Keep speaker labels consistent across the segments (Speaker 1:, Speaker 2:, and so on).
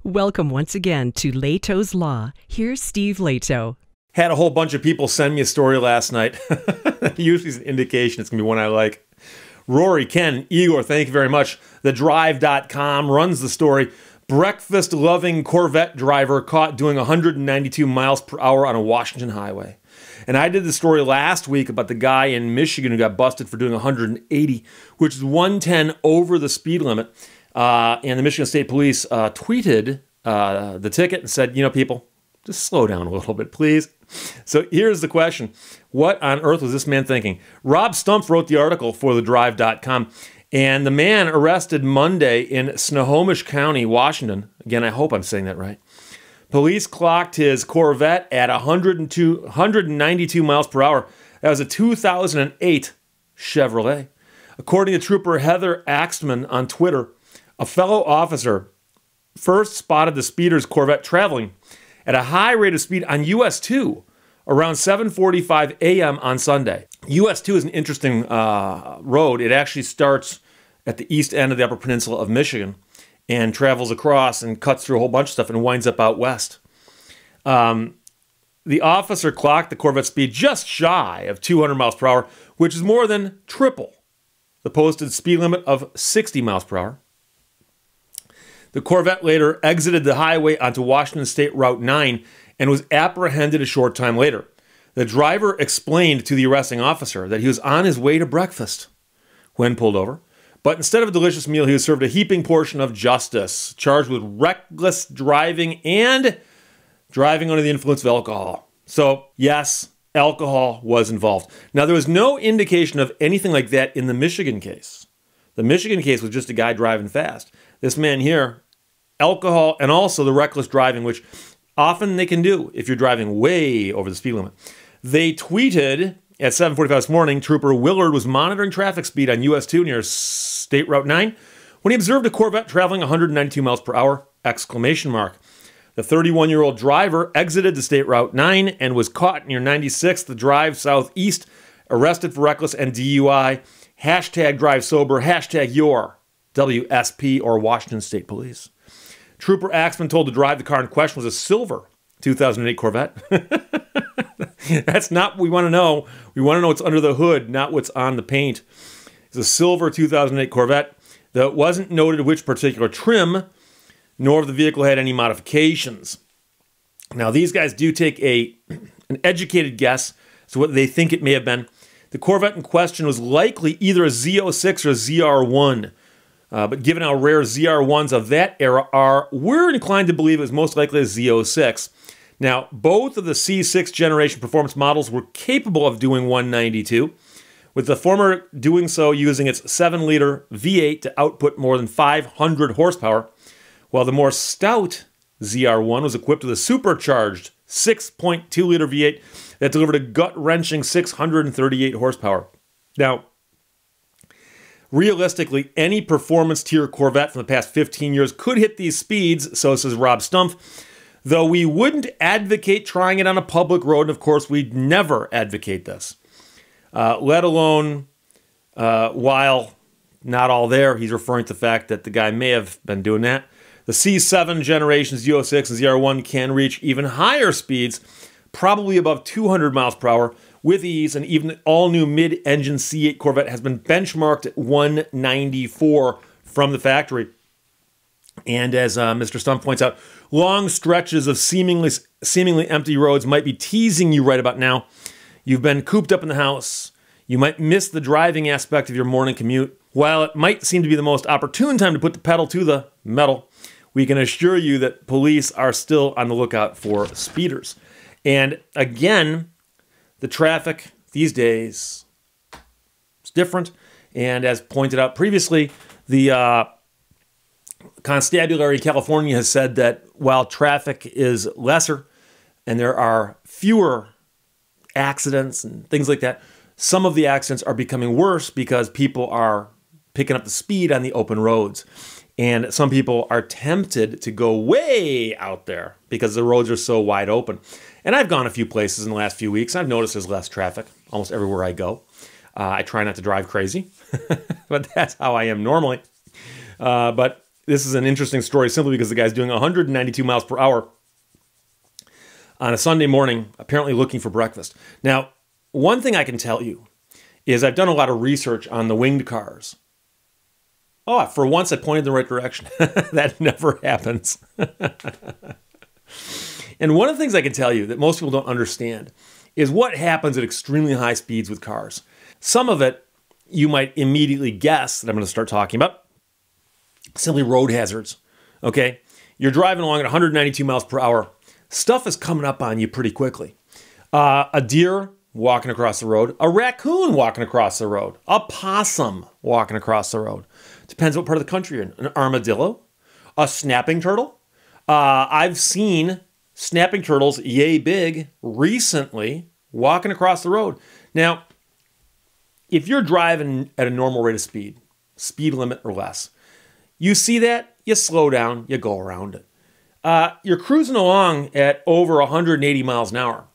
Speaker 1: Welcome once again to Lehto's Law. Here's Steve Lehto.
Speaker 2: Had a whole bunch of people send me a story last night. Usually it's an indication it's going to be one I like. Rory, Ken, Igor, thank you very much. TheDrive.com runs the story. Breakfast-loving Corvette driver caught doing 192 miles per hour on a Washington highway. And I did the story last week about the guy in Michigan who got busted for doing 180, which is 110 over the speed limit. And the Michigan State Police tweeted the ticket and said, people, just slow down a little bit, please. So here's the question. What on earth was this man thinking? Rob Stumpf wrote the article for TheDrive.com, and the man arrested Monday in Snohomish County, Washington. Again, I hope I'm saying that right. Police clocked his Corvette at 192 miles per hour. That was a 2008 Chevrolet. According to Trooper Heather Axtman on Twitter, a fellow officer first spotted the speeder's Corvette traveling at a high rate of speed on US 2 around 7:45 a.m. on Sunday. US 2 is an interesting road. It actually starts at the east end of the Upper Peninsula of Michigan and travels across and cuts through a whole bunch of stuff and winds up out west. The officer clocked the Corvette speed just shy of 200 miles per hour, which is more than triple the posted speed limit of 60 miles per hour. The Corvette later exited the highway onto Washington State Route 9 and was apprehended a short time later. The driver explained to the arresting officer that he was on his way to breakfast when pulled over, but instead of a delicious meal, he was served a heaping portion of justice, charged with reckless driving and driving under the influence of alcohol. So, yes, alcohol was involved. Now, there was no indication of anything like that in the Michigan case. The Michigan case was just a guy driving fast. This man here, alcohol and also the reckless driving, which often they can do if you're driving way over the speed limit. They tweeted at 7:45 this morning, Trooper Willard was monitoring traffic speed on US 2 near State Route 9 when he observed a Corvette traveling 192 miles per hour, ! The 31-year-old driver exited the State Route 9 and was caught near 96th Drive Southeast, arrested for reckless and DUI. Hashtag drive sober, hashtag your WSP or Washington State Police. Trooper Axman told the drive the car in question was a silver 2008 Corvette. That's not what we want to know. We want to know what's under the hood, not what's on the paint. It's a silver 2008 Corvette that wasn't noted which particular trim, nor if the vehicle had any modifications. Now, these guys do take an educated guess as to what they think it may have been. The Corvette in question was likely either a Z06 or a ZR1. But given how rare ZR1s of that era are, we're inclined to believe it was most likely a Z06. Now, both of the C6 generation performance models were capable of doing 192, with the former doing so using its 7-liter V8 to output more than 500 horsepower, while the more stout ZR1 was equipped with a supercharged 6.2-liter V8 that delivered a gut-wrenching 638 horsepower. Now, realistically, any performance-tier Corvette from the past 15 years could hit these speeds, so says Rob Stumpf, though we wouldn't advocate trying it on a public road, and of course, we'd never advocate this. Let alone, while not all there, he's referring to the fact that the guy may have been doing that. The C7 generations, Z06 and ZR1, can reach even higher speeds, probably above 200 miles per hour, with ease, and even the all-new mid-engine C8 Corvette has been benchmarked at 194 from the factory. And as Mr. Stumpf points out, long stretches of seemingly empty roads might be teasing you right about now. You've been cooped up in the house. You might miss the driving aspect of your morning commute. While it might seem to be the most opportune time to put the pedal to the metal, we can assure you that police are still on the lookout for speeders. And again, the traffic these days is different. And as pointed out previously, the constabulary in California has said that while traffic is lesser and there are fewer accidents and things like that, some of the accidents are becoming worse because people are picking up the speed on the open roads. And some people are tempted to go way out there because the roads are so wide open. And I've gone a few places in the last few weeks. I've noticed there's less traffic almost everywhere I go. I try not to drive crazy, but that's how I am normally. But this is an interesting story simply because the guy's doing 192 miles per hour on a Sunday morning, apparently looking for breakfast. Now, one thing I can tell you is I've done a lot of research on the winged cars. Oh, for once I pointed in the right direction. That never happens. And one of the things I can tell you that most people don't understand is what happens at extremely high speeds with cars. Some of it you might immediately guess that I'm going to start talking about. Simply road hazards, okay? You're driving along at 192 miles per hour. Stuff is coming up on you pretty quickly. A deer walking across the road, a raccoon walking across the road, a possum walking across the road. Depends what part of the country you're in. An armadillo, a snapping turtle. I've seen snapping turtles, yay big, recently walking across the road. Now, if you're driving at a normal rate of speed limit or less, you see that, you slow down, you go around it. You're cruising along at over 180 miles an hour,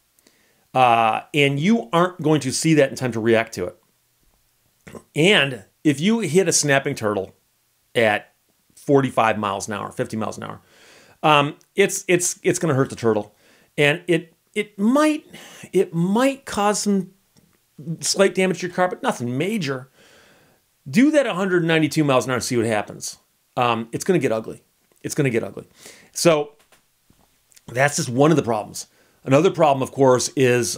Speaker 2: and you aren't going to see that in time to react to it. And if you hit a snapping turtle at 45 miles an hour, 50 miles an hour, it's going to hurt the turtle, and it might cause some slight damage to your car, but nothing major. Do that 192 miles an hour and see what happens. It's going to get ugly. It's going to get ugly. So that's just one of the problems. Another problem, of course, is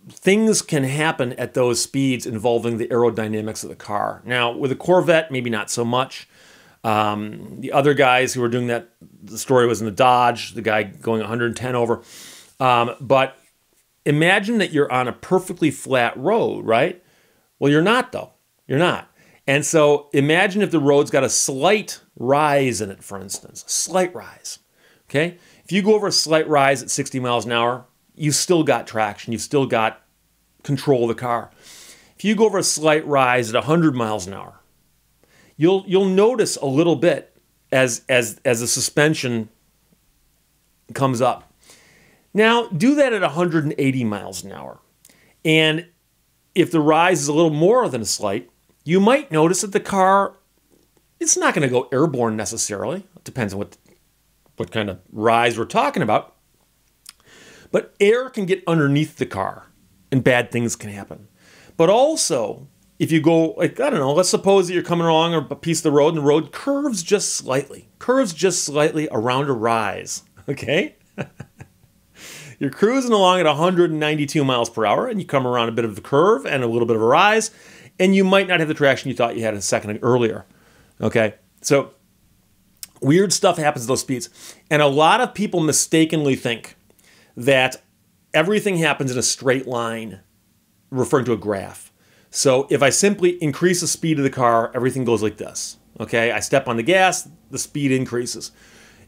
Speaker 2: things can happen at those speeds involving the aerodynamics of the car. Now, with a Corvette, maybe not so much. The other guys who were doing that, the story was in the Dodge, the guy going 110 over. But imagine that you're on a perfectly flat road, right? Well, you're not, though. You're not. And so imagine if the road's got a slight rise in it, for instance, a slight rise, okay? If you go over a slight rise at 60 miles an hour, you've still got traction. You've still got control of the car. If you go over a slight rise at 100 miles an hour, you'll notice a little bit as the suspension comes up. Now, do that at 180 miles an hour. And if the rise is a little more than a slight, you might notice that the car, it's not going to go airborne necessarily. It depends on what kind of rise we're talking about. But air can get underneath the car and bad things can happen. But also, if you go, like, I don't know, let's suppose that you're coming along a piece of the road and the road curves just slightly around a rise, okay? You're cruising along at 192 miles per hour and you come around a bit of the curve and a little bit of a rise, and you might not have the traction you thought you had a second earlier, okay? So weird stuff happens at those speeds. And a lot of people mistakenly think that everything happens in a straight line, referring to a graph. So if I simply increase the speed of the car, everything goes like this, okay? I step on the gas, the speed increases.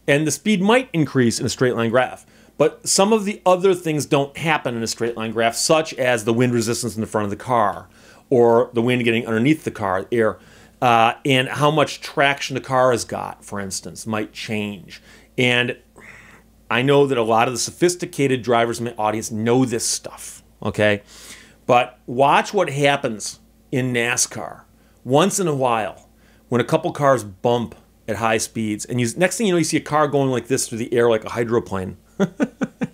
Speaker 2: And the speed might increase in a straight line graph. But some of the other things don't happen in a straight line graph, such as the wind resistance in the front of the car, or the wind getting underneath the car, air, and how much traction the car has got, for instance, might change. And I know that a lot of the sophisticated drivers in my audience know this stuff, okay? But watch what happens in NASCAR once in a while when a couple cars bump at high speeds, and next thing you know, you see a car going like this through the air like a hydroplane.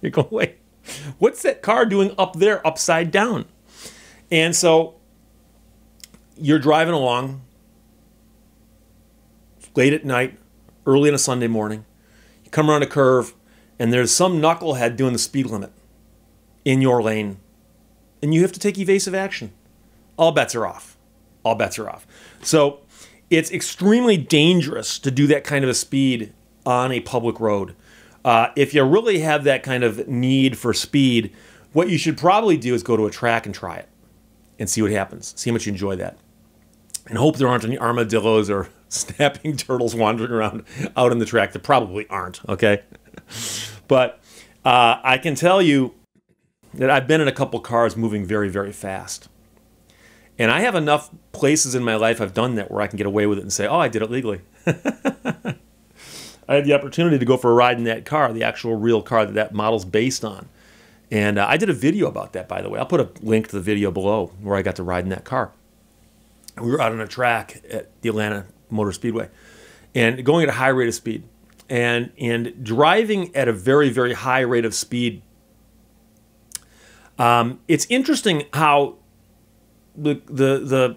Speaker 2: You're going, wait, what's that car doing up there upside down? And so you're driving along late at night, early on a Sunday morning. You come around a curve, and there's some knucklehead doing the speed limit in your lane, and you have to take evasive action. All bets are off. All bets are off. So it's extremely dangerous to do that kind of a speed on a public road. If you really have that kind of need for speed, what you should probably do is go to a track and try it and see what happens. See how much you enjoy that. And hope there aren't any armadillos or snapping turtles wandering around out on the track. There probably aren't, okay? But I can tell you that I've been in a couple cars moving very, very fast. And I have enough places in my life I've done that where I can get away with it and say, oh, I did it legally. I had the opportunity to go for a ride in that car, the actual real car that model's based on. And I did a video about that, by the way. I'll put a link to the video below where I got to ride in that car. We were out on a track at the Atlanta Motor Speedway. and going at a high rate of speed. And driving at a very, very high rate of speed, it's interesting how the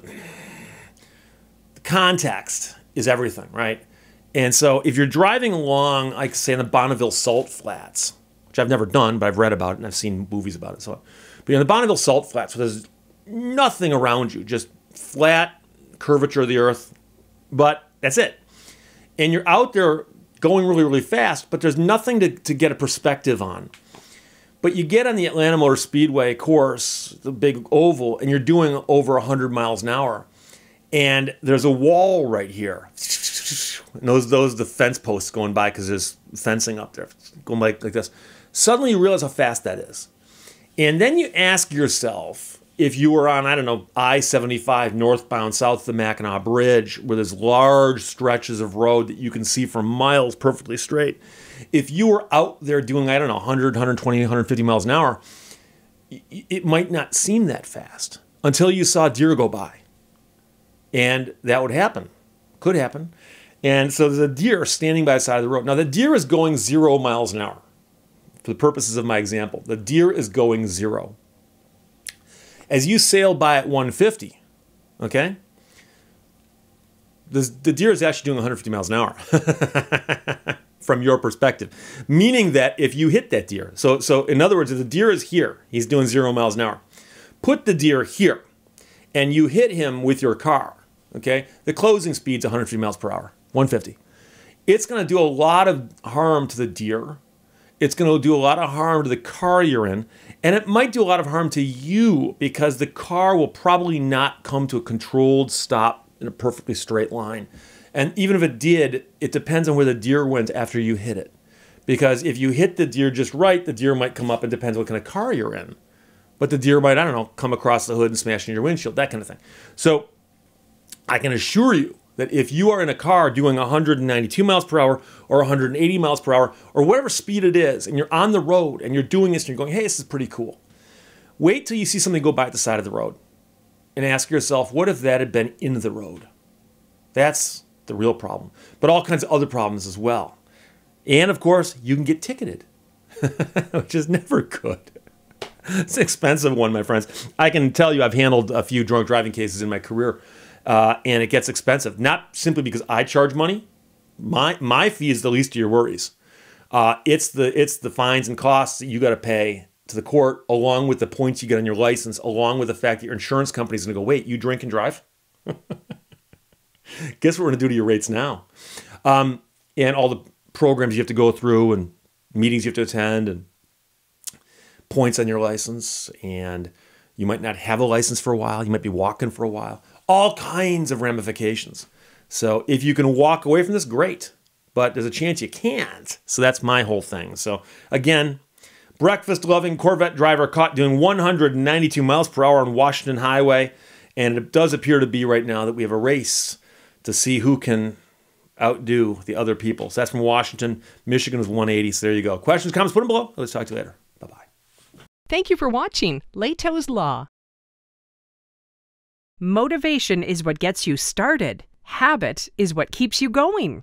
Speaker 2: context is everything, right? And so if you're driving along, like say in the Bonneville Salt Flats, which I've never done, but I've read about it and I've seen movies about it. So, but in the Bonneville Salt Flats, so there's nothing around you, just flat curvature of the earth, but that's it. And you're out there going really, really fast, but there's nothing to get a perspective on. But you get on the Atlanta Motor Speedway course, the big oval, and you're doing over 100 miles an hour. And there's a wall right here. And those the fence posts going by because there's fencing up there, going like this. Suddenly you realize how fast that is. And then you ask yourself, if you were on, I don't know, I-75 northbound south of the Mackinac Bridge, where there's large stretches of road that you can see for miles perfectly straight, if you were out there doing, I don't know, 100, 120, 150 miles an hour, it might not seem that fast until you saw deer go by. And that would happen. Could happen. And so there's a deer standing by the side of the road. Now, the deer is going 0 miles an hour. For the purposes of my example, the deer is going 0. As you sail by at 150, okay, the deer is actually doing 150 miles an hour from your perspective. Meaning that if you hit that deer, so in other words, if the deer is here, he's doing 0 miles an hour. Put the deer here, and you hit him with your car, okay, the closing speed's 150 miles per hour, 150. It's going to do a lot of harm to the deer. It's going to do a lot of harm to the car you're in, and it might do a lot of harm to you because the car will probably not come to a controlled stop in a perfectly straight line. And even if it did, it depends on where the deer went after you hit it. Because if you hit the deer just right, the deer might come up, and depends what kind of car you're in. But the deer might, I don't know, come across the hood and smash into your windshield, that kind of thing. So I can assure you that if you are in a car doing 192 miles per hour or 180 miles per hour or whatever speed it is, and you're on the road and you're doing this and you're going, hey, this is pretty cool. Wait till you see something go by at the side of the road and ask yourself, what if that had been in the road? That's the real problem. But all kinds of other problems as well. And of course, you can get ticketed, which is never good. It's an expensive one, my friends. I can tell you I've handled a few drunk driving cases in my career. And it gets expensive, not simply because I charge money. My fee is the least of your worries. It's the fines and costs that you got to pay to the court, along with the points you get on your license, along with the fact that your insurance company is going to go, wait, you drink and drive? Guess what we're going to do to your rates now? And all the programs you have to go through and meetings you have to attend and points on your license. And you might not have a license for a while. You might be walking for a while. All kinds of ramifications. So if you can walk away from this, great. But there's a chance you can't. So that's my whole thing. So again, breakfast-loving Corvette driver caught doing 192 miles per hour on Washington Highway. And it does appear to be right now that we have a race to see who can outdo the other people. So that's from Washington. Michigan was 180. So there you go. Questions, comments, put them below. Let's talk to you later. Bye-bye.
Speaker 1: Thank you for watching Lehto's Law. Motivation is what gets you started. Habit is what keeps you going.